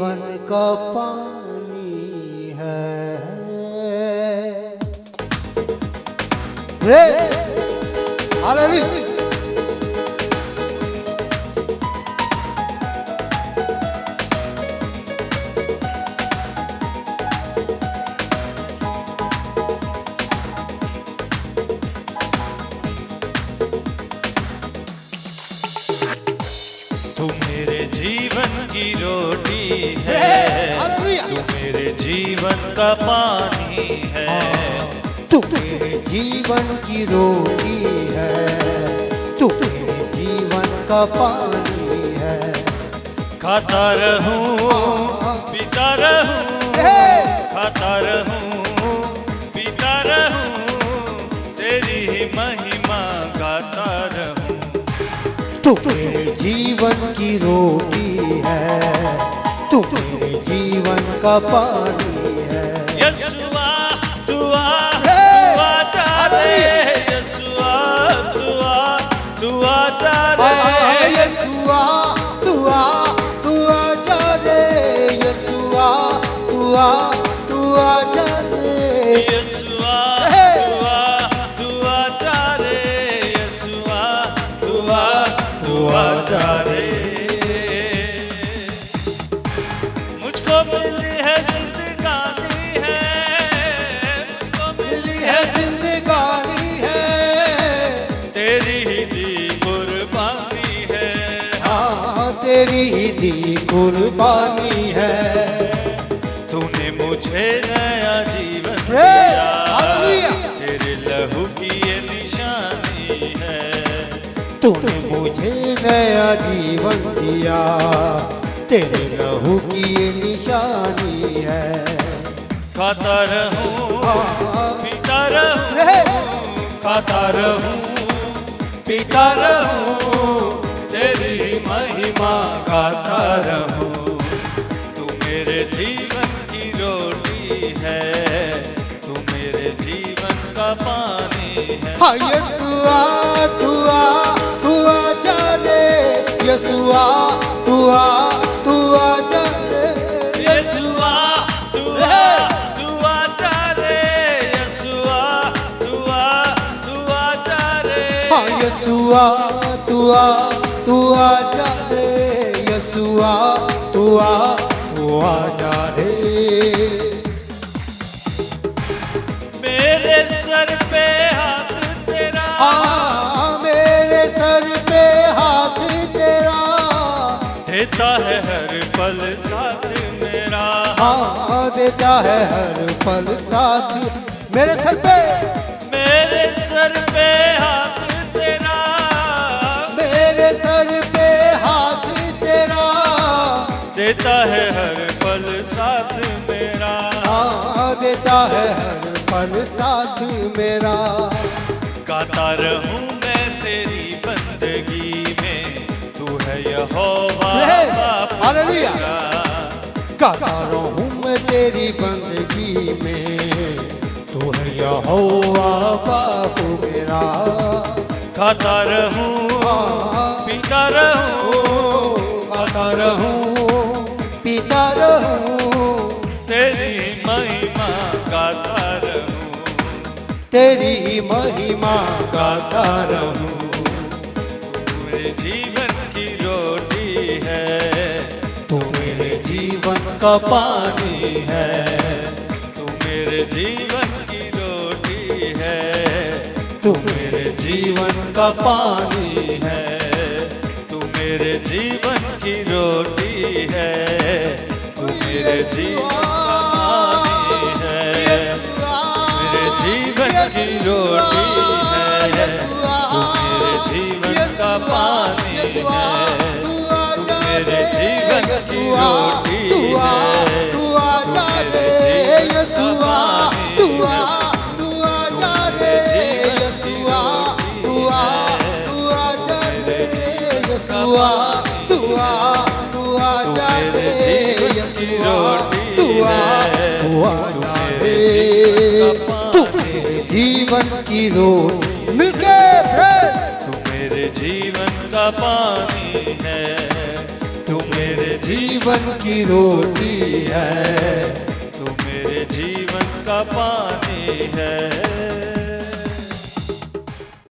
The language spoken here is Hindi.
जीवन का पानी है। हालेलुया। तू मेरे जीवन की रोटी है, तू मेरे जीवन का पानी है। तू मेरे जीवन की रोटी है, तू मेरे जीवन का पानी है। खाता रहूं पीता रहूं, खाता रहूं पीता रहूं, तेरी ही महिमा गाता रहूं। तू मेरे जीवन की रोटी है, तू मेरे जीवन का पानी है। यीशुआ तू आ जा रे, यीशुआ तू आ जा रे, यीशुआ तू आ जा रे, यीशुआ तू आ जा रे, यीशुआ तू आ जा रे, यीशुआ तू आ जा रे। मुझको मिली है जिंदगानी है, मुझको मिली है जिंदगानी है, तेरी ही दी कुर्बानी है। हाँ तेरी ही दी कुर्बानी है। तूने मुझे नया जीवन दिया, तेरे लहू की ये निशानी है। तूने मुझे नया जीवन दिया, तेरे लहू की ये निशानी है। खाता रहूं पीता रहूं, खाता रहूं पीता रहूं, तेरी महिमा गाता रहूं। तू मेरे जीवन की रोटी है, तू मेरे जीवन का पानी है। हाँ यीशुआ तू आ जा रे, यीशुआ तू आ जा रे, यीशुआ तू आ जा रे, यीशुआ तू आ जा रे। हाँ यीशुआ तू आ जा रे, यीशुआ तू आ जा रे। मेरे सर पे हाथ तेरा, हाँ मेरे सर पे हाथ तेरा, देता है हर पल साथ मेरा। हाँ देता है हर पल साथ मेरे सर पे, मेरे सर पे हाथ तेरा, मेरे सर पे हाथ तेरा, देता है हर पल साथ मेरा। हाँ देता है हर पल साथ मेरा। गाता रहूं मैं तेरी बंदगी में, तू है यहोवा बाप हालेलुया। मेरा। गाता रहूं मैं तेरी बंदगी में, तू है यहोवा बाप मेरा। खाता रहूं पीता रहूं, गाता रहूं पीता रहूं, तेरी महिमा गाता रहूं, तेरी महिमा गाता रहूं। तू मेरे जीवन की रोटी है, तू मेरे जीवन का पानी है, तू मेरे जीवन की रोटी है, तू मेरे जीवन का पानी है। तू मेरे जीवन की रोटी है, तू मेरे जीवन का पानी है। मेरे जीवन की रोटी है, तू मेरे जीवन का पानी है। तू मेरे जीवन की रोटी है, तू आ जा रे यीशुआ, तू आ जा रे यीशुआ, तू आ जा रे यीशुआ, तू आ जा रे यीशुआ, तू आ जा रे। तू मेरे जीवन की रोटी मिलके तू मेरे जीवन का पानी है, तू मेरे जीवन जीवन की रोटी है, तू मेरे जीवन का पानी है।